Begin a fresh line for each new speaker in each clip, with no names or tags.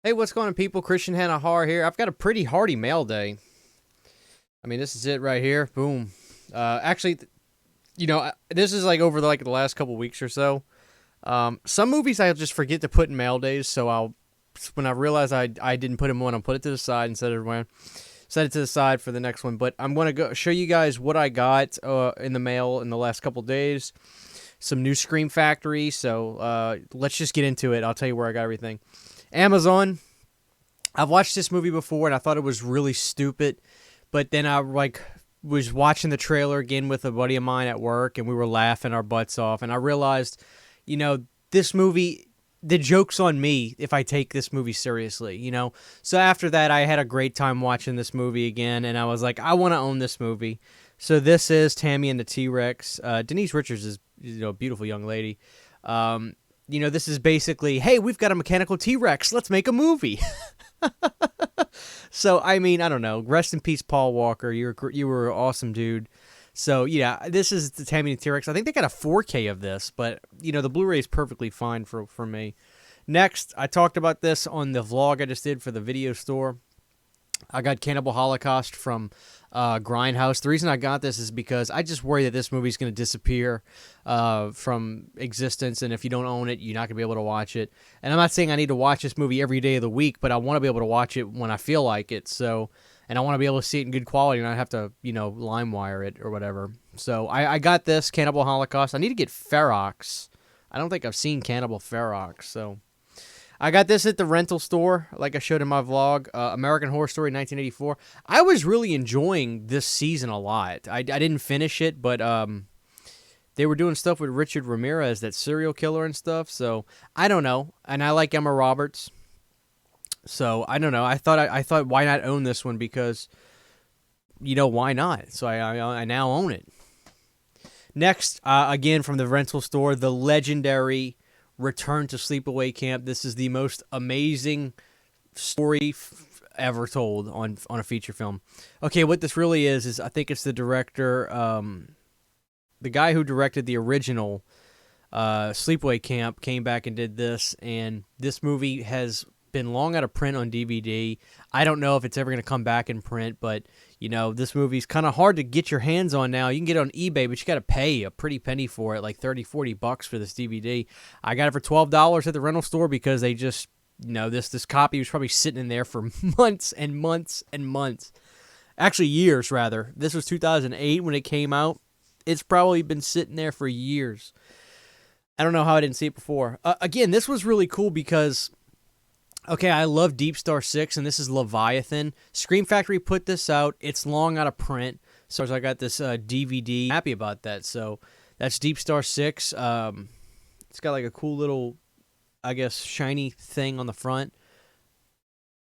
Hey, what's going on, people? Christian Hanna here. I've got a pretty hearty mail day. I mean, this is it right here. Boom. Actually, this is like over the last couple weeks or so. Some movies I'll just forget to put in mail days, so when I realize I didn't put them on, I'll put it to the side instead of set it to the side for the next one. But I'm gonna go show you guys what I got in the mail in the last couple days. Some new Scream Factory. So let's just get into it. I'll tell you where I got everything. Amazon. I've watched this movie before and I thought it was really stupid, but then I was watching the trailer again with a buddy of mine at work and we were laughing our butts off, and I realized, this movie, the joke's on me if I take this movie seriously, So after that, I had a great time watching this movie again, and I was like, I want to own this movie. So this is Tammy and the T-Rex. Denise Richards is a beautiful young lady. This is basically, hey, we've got a mechanical T-Rex. Let's make a movie. So, I mean, I don't know. Rest in peace, Paul Walker. You were an awesome dude. So, yeah, this is the Tammy and the T-Rex. I think they got a 4K of this, but, the Blu-ray is perfectly fine for me. Next, I talked about this on the vlog I just did for the video store. I got Cannibal Holocaust from Grindhouse. The reason I got this is because I just worry that this movie's going to disappear from existence, and if you don't own it, you're not going to be able to watch it. And I'm not saying I need to watch this movie every day of the week, but I want to be able to watch it when I feel like it. So, and I want to be able to see it in good quality and not have to, LimeWire it or whatever. So I got this Cannibal Holocaust. I need to get Ferox. I don't think I've seen Cannibal Ferox, so I got this at the rental store, like I showed in my vlog, American Horror Story 1984. I was really enjoying this season a lot. I didn't finish it, but they were doing stuff with Richard Ramirez, that serial killer and stuff, so I don't know. And I like Emma Roberts, so I don't know. I thought why not own this one, because, why not? So I now own it. Next, again from the rental store, the legendary Return to Sleepaway Camp. This is the most amazing story ever told on a feature film. Okay, what this really is I think it's the director, the guy who directed the original Sleepaway Camp came back and did this, and this movie has been long out of print on DVD. I don't know if it's ever going to come back in print, but this movie's kind of hard to get your hands on now. You can get it on eBay, but you got to pay a pretty penny for it, like $30-40 for this DVD. I got it for $12 at the rental store because they just, this copy was probably sitting in there for months and months and months. Actually, years, rather. This was 2008 when it came out. It's probably been sitting there for years. I don't know how I didn't see it before. Again, this was really cool because, okay, I love Deep Star 6, and this is Leviathan. Scream Factory put this out. It's long out of print, so I got this DVD. Happy about that. So that's Deep Star 6. It's got like a cool little, I guess, shiny thing on the front.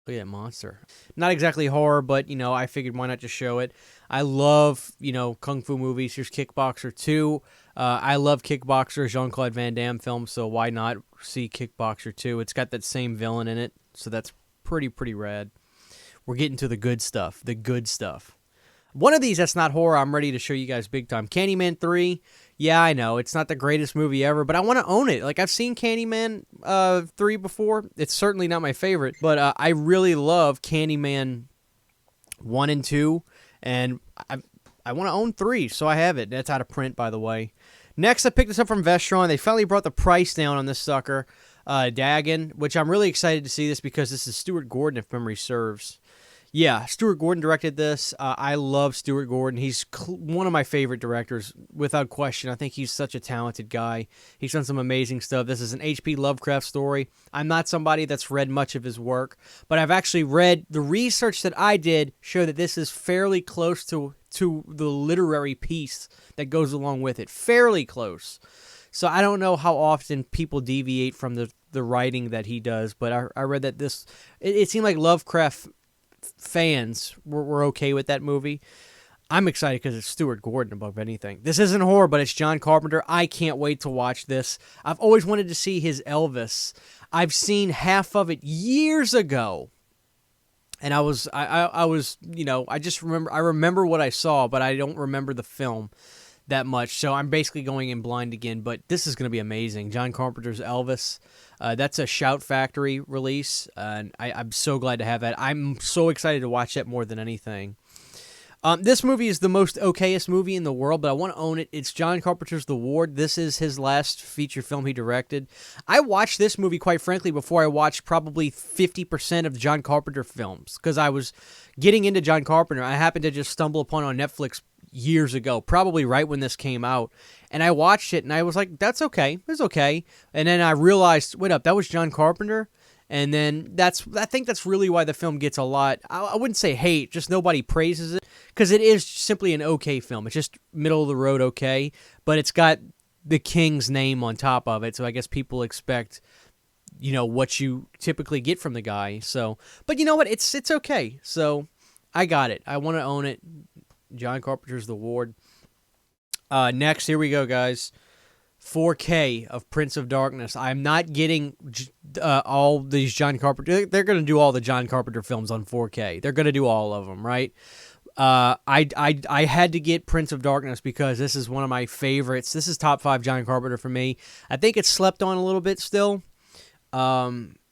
Look at that monster. Not exactly horror, but, I figured why not just show it. I love, kung fu movies. Here's Kickboxer 2. I love Kickboxer, Jean-Claude Van Damme film, so why not see Kickboxer 2? It's got that same villain in it, so that's pretty rad. We're getting to the good stuff, One of these that's not horror, I'm ready to show you guys big time. Candyman 3, yeah, I know, it's not the greatest movie ever, but I want to own it. Like, I've seen Candyman 3 before. It's certainly not my favorite, but I really love Candyman 1 and 2, and I want to own 3, so I have it. That's out of print, by the way. Next, I picked this up from Vestron. They finally brought the price down on this sucker, Dagon, which I'm really excited to see this because this is Stuart Gordon, if memory serves. Yeah, Stuart Gordon directed this. I love Stuart Gordon. He's one of my favorite directors, without question. I think he's such a talented guy. He's done some amazing stuff. This is an H.P. Lovecraft story. I'm not somebody that's read much of his work, but I've actually read the research that I did show that this is fairly close to the literary piece that goes along with it. Fairly close. So I don't know how often people deviate from the writing that he does, but I read that it seemed like Lovecraft fans were okay with that movie. I'm excited because it's Stuart Gordon above anything. This isn't horror, but it's John Carpenter. I can't wait to watch this. I've always wanted to see his Elvis. I've seen half of it years ago. And I just remember what I saw, but I don't remember the film. that much, so I'm basically going in blind again, but this is going to be amazing. John Carpenter's Elvis. That's a Shout Factory release, and I'm so glad to have that. I'm so excited to watch that more than anything. This movie is the most okayest movie in the world, but I want to own it. It's John Carpenter's The Ward. This is his last feature film he directed. I watched this movie, quite frankly, before I watched probably 50% of John Carpenter films, because I was getting into John Carpenter. I happened to just stumble upon it on Netflix years ago, probably right when this came out, and I watched it, and I was like, that's okay. It's okay. And then I realized, wait up, that was John Carpenter? And then I think that's really why the film gets a lot, I wouldn't say hate, just nobody praises it, because it is simply an okay film. It's just middle of the road okay, but it's got the King's name on top of it, so I guess people expect, what you typically get from the guy. So, but you know what? It's okay. So I got it. I want to own it. John Carpenter's The Ward. Next, here we go, guys. 4K of Prince of Darkness. I'm not getting all these John Carpenter. They're going to do all the John Carpenter films on 4K. They're going to do all of them, right? I had to get Prince of Darkness because this is one of my favorites. This is top 5 John Carpenter for me. I think it's slept on a little bit still.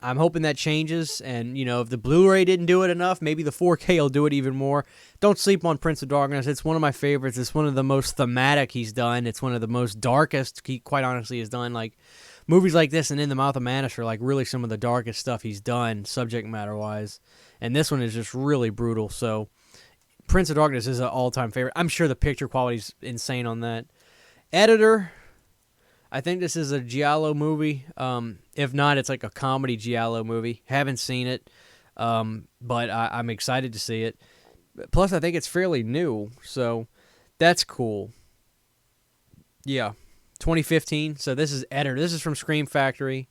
I'm hoping that changes, and if the Blu-ray didn't do it enough, maybe the 4K will do it even more. Don't sleep on Prince of Darkness. It's one of my favorites. It's one of the most thematic he's done. It's one of the most darkest he quite honestly has done. Like movies like this and In the Mouth of Madness are like really some of the darkest stuff he's done, subject matter wise. And this one is just really brutal. So Prince of Darkness is an all-time favorite. I'm sure the picture quality's insane on that. Editor. I think this is a giallo movie. If not, it's like a comedy giallo movie. Haven't seen it, but I'm excited to see it. Plus, I think it's fairly new, so that's cool. Yeah, 2015. So this is Editor. This is from Scream Factory.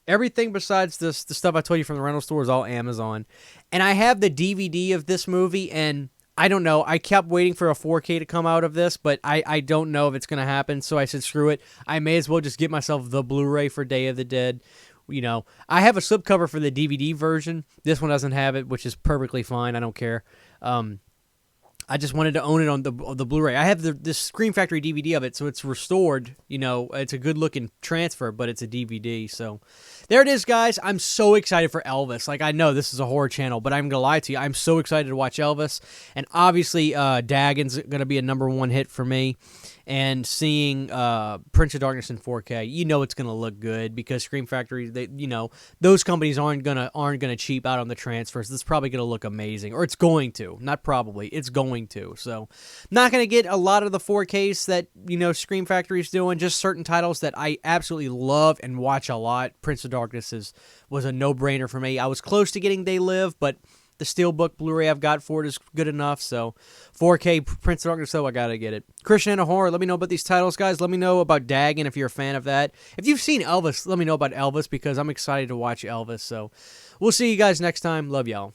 Everything besides the stuff I told you from the rental store is all Amazon. And I have the DVD of this movie, and I don't know. I kept waiting for a 4K to come out of this, but I don't know if it's going to happen, so I said, screw it. I may as well just get myself the Blu-ray for Day of the Dead. I have a slipcover for the DVD version. This one doesn't have it, which is perfectly fine. I don't care. I just wanted to own it on the Blu-ray. I have this Scream Factory DVD of it, so it's restored. It's a good-looking transfer, but it's a DVD. So there it is, guys. I'm so excited for Elvis. Like, I know this is a horror channel, but I'm going to lie to you. I'm so excited to watch Elvis. And obviously, Dagon's going to be a #1 hit for me. And seeing Prince of Darkness in 4K, it's going to look good because Scream Factory, those companies aren't gonna cheap out on the transfers. It's probably going to look amazing, or it's going to, not probably, it's going to. So, not going to get a lot of the 4Ks that Scream Factory is doing. Just certain titles that I absolutely love and watch a lot. Prince of Darkness was a no-brainer for me. I was close to getting They Live, but the Steelbook Blu-ray I've got for it is good enough, so 4K Prince of Darkness, though, I gotta get it. Christian and a Horror, let me know about these titles, guys. Let me know about Dagon if you're a fan of that. If you've seen Elvis, let me know about Elvis because I'm excited to watch Elvis, so we'll see you guys next time. Love y'all.